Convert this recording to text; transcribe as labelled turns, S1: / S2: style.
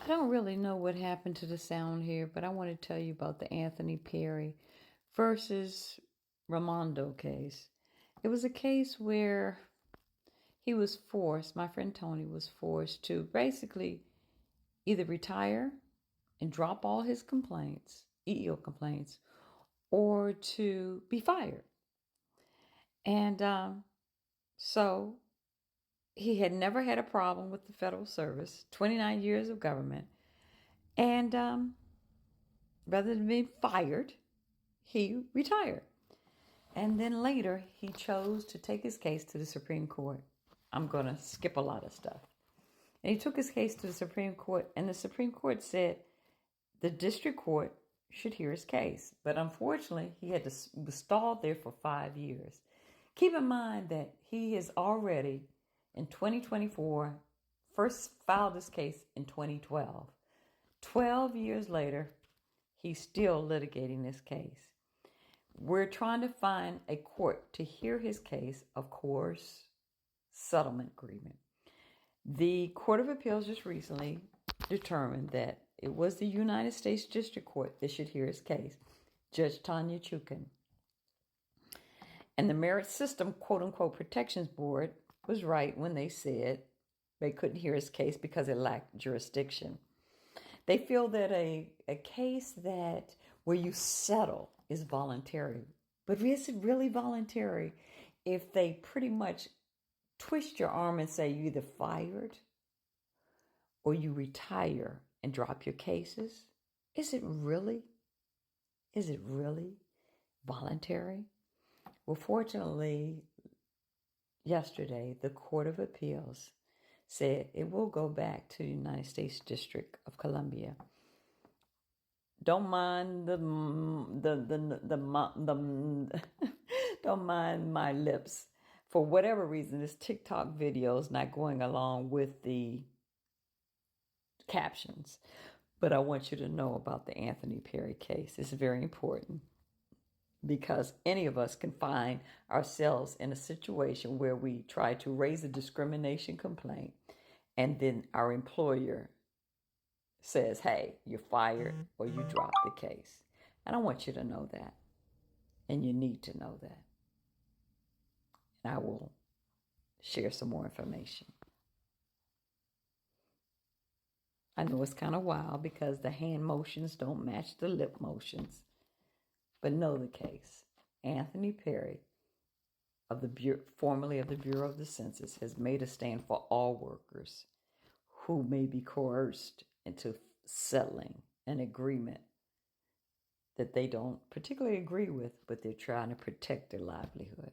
S1: I don't really know what happened to the sound here, but I want to tell you about the Anthony Perry versus Raimondo case. It was a case where he was forced, my friend Tony was forced to basically either retire and drop all his complaints, EEO complaints, or to be fired. And so he had never had a problem with the federal service, 29 years of government. And rather than being fired, he retired. And then later, he chose to take his case to the Supreme Court. I'm going to skip a lot of stuff. And he took his case to the Supreme Court, and the Supreme Court said the district court should hear his case. But unfortunately, he had to was stalled there for 5 years. Keep in mind that he has already, in 2024, first filed this case in 2012. 12 years later, he's still litigating this case. We're trying to find a court to hear his case of coerced settlement agreement. The Court of Appeals just recently determined that it was the United States District Court that should hear his case, Judge Tanya Chukin. And the Merit System, quote unquote, Protections Board was right when they said they couldn't hear his case because it lacked jurisdiction. They feel that a case that where you settle is voluntary. But is it really voluntary if they pretty much twist your arm and say you either fired or you retire and drop your cases? Is it really voluntary? Well, fortunately, yesterday, the Court of Appeals said it will go back to the United States District of Columbia. Don't mind the don't mind my lips. For whatever reason, this TikTok video is not going along with the captions. But I want you to know about the Anthony Perry case. It's very important because any of us can find ourselves in a situation where we try to raise a discrimination complaint and then our employer says, hey, you're fired or you drop the case. And I want you to know that. And you need to know that. And I will share some more information. I know it's kind of wild because the hand motions don't match the lip motions. But know the case. Anthony Perry, formerly of the Bureau of the Census, has made a stand for all workers who may be coerced into settling an agreement that they don't particularly agree with, but they're trying to protect their livelihood.